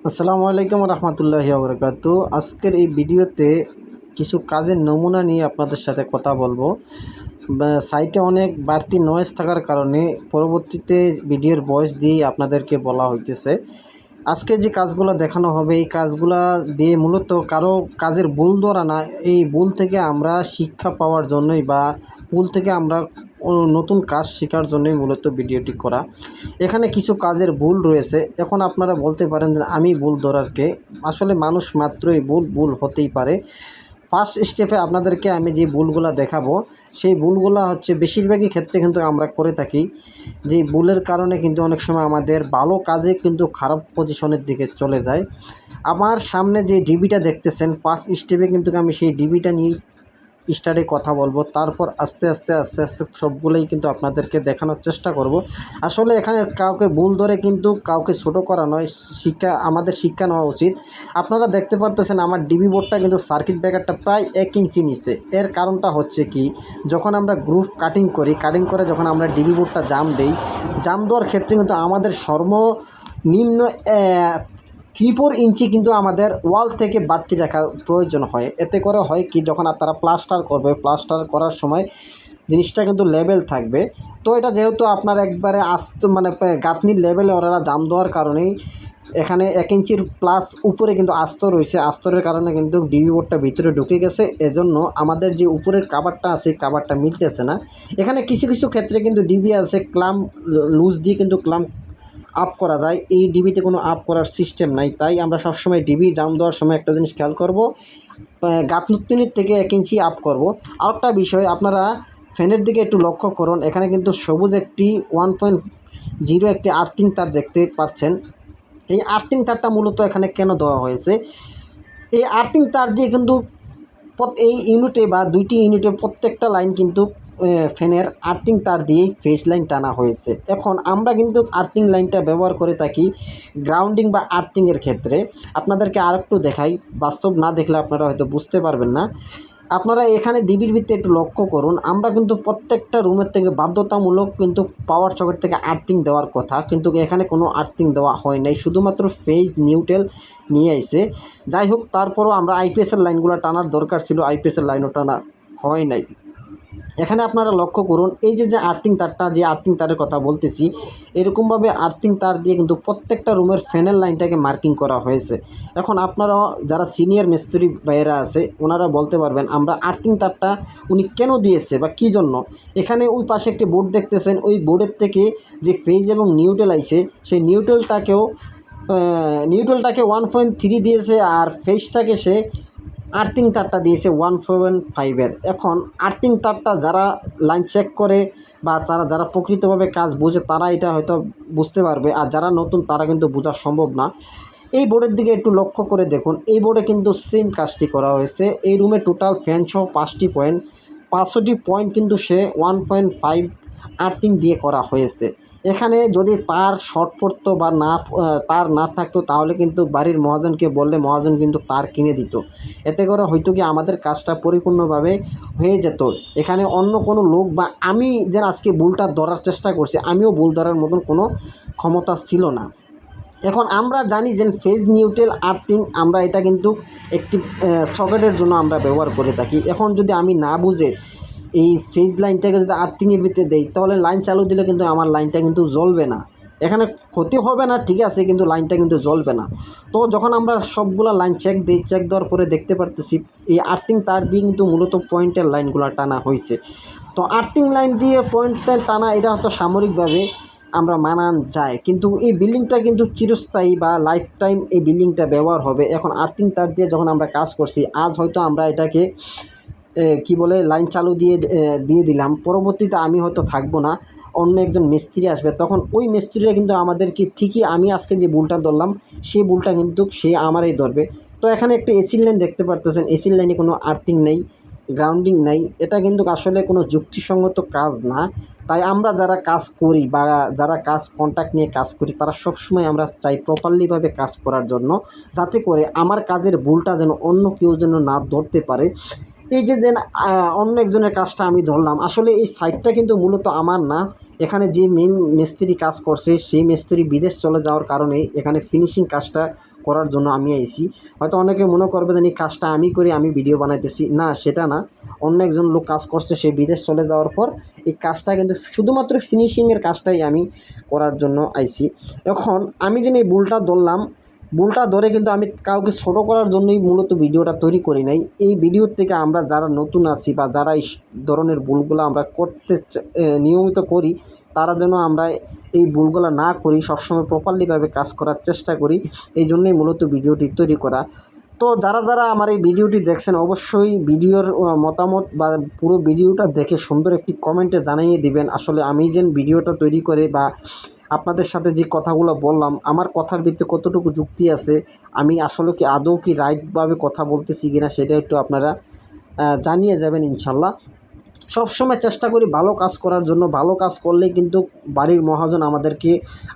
আসসালামু আলাইকুম রহমতুল্লাহি ওবরাকাতু। আজকের এই ভিডিওতে কিছু কাজের নমুনা নিয়ে আপনাদের সাথে কথা বলবো। সাইটে অনেক বাড়তি নয়েজ থাকার কারণে পরবর্তীতে ভিডিওর ভয়েস দিয়ে আপনাদেরকে বলা হইতেছে। আজকে যে কাজগুলো দেখানো হবে এই কাজগুলা দিয়ে মূলত কারো কাজের ভুল ধরা না, এই ভুল থেকে আমরা শিক্ষা পাওয়ার জন্যই বা ভুল থেকে আমরা নতুন কাজ শেখার জন্যই মূলত ভিডিওটি করা। এখানে কিছু কাজের ভুল রয়েছে। এখন আপনারা বলতে পারেন যে আমি ভুল ধরার কে, আসলে মানুষ মাত্রই ভুল হতেই পারে। ফার্স্ট স্টেপে আপনাদেরকে আমি যে ভুলগুলা দেখাবো সেই ভুলগুলা হচ্ছে বেশিরভাগই ক্ষেত্রে কিন্তু আমরা করে থাকি। যে ভুলের কারণে কিন্তু অনেক সময় আমাদের ভালো কাজে কিন্তু খারাপ পজিশনের দিকে চলে যায়। আমার সামনে যে ডিবিটা দেখতেছেন ফার্স্ট স্টেপে কিন্তু আমি সেই ডিবিটা নিয়েই স্টার্টে কথা বলবো, তারপর আস্তে আস্তে সবগুলোই কিন্তু আপনাদেরকে দেখানোর চেষ্টা করব। আসলে এখানে কাউকে ভুল ধরে কিন্তু কাউকে ছোট করা নয়, আমাদের শিক্ষা নেওয়া উচিত। আপনারা দেখতে পারতেছেন আমার ডিবি বোর্ডটা কিন্তু সার্কিট ব্রেকারটা প্রায় 1 ইঞ্চি নিচে। এর কারণটা হচ্ছে কি, যখন আমরা গ্রুপ কাটিং করে যখন আমরা ডিবি বোর্ডটা জাম দেওয়ার ক্ষেত্রে কিন্তু আমাদের সর্বনিম্ন 3-4 ইঞ্চি কিন্তু আমাদের ওয়াল থেকে বাড়তি রাখা প্রয়োজন হয়। এতে করে হয় কি, যখন তারা প্লাস্টার করবে, প্লাস্টার করার সময় জিনিসটা কিন্তু লেভেল থাকবে। তো এটা যেহেতু আপনার একবারে গাঁথনির লেভেলে ওরা জাম দেওয়ার কারণেই এখানে 1 ইঞ্চির প্লাস উপরে কিন্তু আস্তর রয়েছে। আস্তরের কারণে কিন্তু ডিবি বোর্ডটা ভিতরে ঢুকে গেছে, এজন্য আমাদের যে উপরের কাভারটা আছে কাভারটা মিলতেছে না। এখানে কিছু কিছু ক্ষেত্রে কিন্তু ডিবি আছে ক্লাম্প লুজ দিয়ে কিন্তু ক্লাম্প আপ করা যায়, এই ডিবিতে কোনো আপ করার সিস্টেম নাই। তাই আমরা সবসময় ডিবি জাম দেওয়ার সময় একটা জিনিস খেয়াল করব, গাঁথনির থেকে 1 ইঞ্চি আপ করব। আরেকটা বিষয়, আপনারা ফ্যানের দিকে একটু লক্ষ্য করুন, এখানে কিন্তু সবুজ একটি 1.0 একটি আর্থিং তার দেখতে পাচ্ছেন। এই আর্থিং তারটা মূলত এখানে কেন দেওয়া হয়েছে, এই আর্থিং তার দিয়ে কিন্তু এই ইউনিটে বা দুইটি ইউনিটে প্রত্যেকটা লাইন কিন্তু ফ্যানের আর্থিং তার দিয়েই ফেজ লাইন টানা হয়েছে। এখন আমরা কিন্তু আর্থিং লাইনটা ব্যবহার করে থাকি গ্রাউন্ডিং বা আর্থিংয়ের ক্ষেত্রে। আপনাদেরকে আরেকটু দেখাই, বাস্তব না দেখলে আপনারা হয়তো বুঝতে পারবেন না। আপনারা এখানে ডিবির ভিতরে একটু লক্ষ্য করুন, আমরা কিন্তু প্রত্যেকটা রুমের থেকে বাধ্যতামূলক কিন্তু পাওয়ার সকেট থেকে আর্থিং দেওয়ার কথা, কিন্তু এখানে কোনো আর্থিং দেওয়া হয় নাই, শুধুমাত্র ফেজ নিউট্রাল নিয়ে আইছে। যাই হোক, তারপরও আমরা আইপিএসের লাইনগুলো টানার দরকার ছিল, আইপিএসের লাইনও টানা হয় নাই। এখানে আপনারা লক্ষ্য করুন, এই যে আর্থিং তারটা, যে আর্থিং তারের কথা বলতেছি, এরকমভাবে আর্থিং তার দিয়ে কিন্তু প্রত্যেকটা রুমের ফ্যানের লাইনটাকে মার্কিং করা হয়েছে। এখন আপনারা যারা সিনিয়র মিস্ত্রি ভাইয়েরা আছে ওনারা বলতে পারবেন আমরা আর্থিং তারটা উনি কেন দিয়েছে বা কী জন্য। এখানে ওই পাশে একটি বোর্ড দেখতেছেন, ওই বোর্ডের থেকে যে ফেজ এবং নিউট্রাল আইছে সেই নিউট্রালটাকে 1.3 দিয়েছে, আর ফেজটাকে সে আর্থিং তারটা দিয়েছে 1.5-এর। এখন আর্থিং তারটা যারা লাইন চেক করে বা যারা প্রকৃতভাবে কাজ বোঝে তারা এটা হয়তো বুঝতে পারবে, আর যারা নতুন তারা কিন্তু বোঝা সম্ভব না। এই বোর্ডের দিকে একটু লক্ষ্য করে দেখুন, এই বোর্ডে কিন্তু সেম কাজটি করা হয়েছে। এই রুমে টোটাল ফ্যান সহ 5টি পয়েন্ট, 5টি পয়েন্ট কিন্তু সে 1.5 আর্থিং দিয়ে করা হয়েছে। এখানে যদি তার শর্ট পড়তো বা তার না থাকতো তাহলে কিন্তু বাড়ির মহাজনকে বললে মহাজন কিন্তু তার কিনে দিত। এতে করে হয়তো কি আমাদের কাজটা পরিপূর্ণভাবে হয়ে যেত। এখানে অন্য কোনো লোক বা আমি যেন আজকে ভুলটা ধরার চেষ্টা করছি, আমিও ভুল ধরার মতন কোনো ক্ষমতা ছিল না। এখন আমরা জানি যে ফেজ নিউট্রাল আর্থিং আমরা এটা কিন্তু একটি সকেটের জন্য আমরা ব্যবহার করে থাকি। এখন যদি আমি না বুঝে এই ফেজ লাইনটাকে যদি আর্থিংয়ের ভিতরে দেই তাহলে লাইন চালু দিলে কিন্তু আমার লাইনটা কিন্তু জ্বলবে না। এখানে ক্ষতি হবে না ঠিক আছে, কিন্তু লাইনটা কিন্তু জ্বলবে না। তো যখন আমরা সবগুলো লাইন চেক দেওয়ার পরে দেখতে পারতেছি এই আর্থিং তার দিয়ে কিন্তু মূলত পয়েন্টের লাইনগুলো টানা হয়েছে। তো আর্থিং লাইন দিয়ে পয়েন্টটা টানা এটা হয়তো সাময়িকভাবে আমরা মানান যায়, কিন্তু এই বিল্ডিংটা কিন্তু চিরস্থায়ী বা লাইফ টাইম এই বিল্ডিংটা ব্যবহার হবে। এখন আর্থিং তার দিয়ে যখন আমরা কাজ করছি, আজ হয়তো আমরা এটাকে কি বলে লাইন চালু দিয়ে দিলাম, পরবর্তীতে আমি হয়তো থাকবো না, অন্য একজন মিস্ত্রি আসবে, তখন ওই মিস্ত্রিরা কিন্তু আমাদেরকে ঠিকই আমি আজকে যে ভুলটা ধরলাম সেই ভুলটা কিন্তু সে আমারই ধরবে। তো এখানে একটা এসির লাইন দেখতে পারতেছেন, এসির লাইনে কোনো আর্থিং নেই, গ্রাউন্ডিং নেই, এটা কিন্তু আসলে কোনো যুক্তিসঙ্গত কাজ না। তাই আমরা যারা কাজ করি বা যারা কাজ কন্ট্রাক্ট নিয়ে কাজ করি তারা সবসময় আমরা চাই প্রপারলিভাবে কাজ করার জন্য, যাতে করে আমার কাজের ভুলটা যেন অন্য কেউ যেন না ধরতে পারে। এই যে অন্য একজনের কাজটা আমি ধরলাম, আসলে এই সাইটটা কিন্তু মূলত আমার না। এখানে যে মেন মিস্ত্রি কাজ করছে সেই মিস্ত্রি বিদেশ চলে যাওয়ার কারণে এখানে ফিনিশিং কাজটা করার জন্য আমি আইছি। হয়তো অনেকে মনে করবে যে এই কাজটা আমি করি, আমি ভিডিও বানাইতেছি, না সেটা না। অন্য একজন লোক কাজ করছে, সে বিদেশ চলে যাওয়ার পর এই কাজটা কিন্তু শুধুমাত্র ফিনিশিংয়ের কাজটাই আমি করার জন্য আইছি। এখন আমি যে এই ভুলটা ধরলাম, ভুলটা ধরে কিন্তু আমি কাউকে ছোটো করার জন্যই মূলত ভিডিওটা তৈরি করি নাই। এই ভিডিওর থেকে আমরা যারা নতুন আছি বা যারা এই ধরনের ভুলগুলো আমরা করতে নিয়মিত করি, তারা যেন আমরা এই ভুলগুলো না করি, সবসময় প্রপারলিভাবে কাজ করার চেষ্টা করি। এই জন্যই মূলত ভিডিওটি তৈরি করা। তো যারা যারা আমার এই ভিডিওটি দেখছেন, অবশ্যই ভিডিওর মতামত বা পুরো ভিডিওটা দেখে সুন্দর একটি কমেন্টে জানিয়ে দিবেন আসলে আমি যেন ভিডিওটা তৈরি করে বা আপনাদের সাথে যে কথাগুলো বললাম, আমার কথার ভিতরে কতটুকু যুক্তি আছে, আমি আসলে কি আদৌ কি রাইটভাবে কথা বলতেছি কিনা সেটা একটু আপনারা জানিয়ে যাবেন ইনশাল্লাহ। সবসময় চেষ্টা করি ভালো কাজ করার জন্য। ভালো কাজ করলে কিন্তু বাড়ির মহাজন আমাদেরকে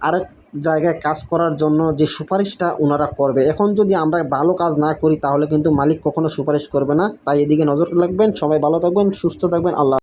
আরেক জায়গায় কাজ করার জন্য যে সুপারিশটা ওনারা করবে। এখন যদি আমরা ভালো কাজ না করি তাহলে কিন্তু মালিক কখনো সুপারিশ করবে না। তাই এদিকে নজর রাখবেন। সবাই ভালো থাকবেন, সুস্থ থাকবেন। আল্লাহ।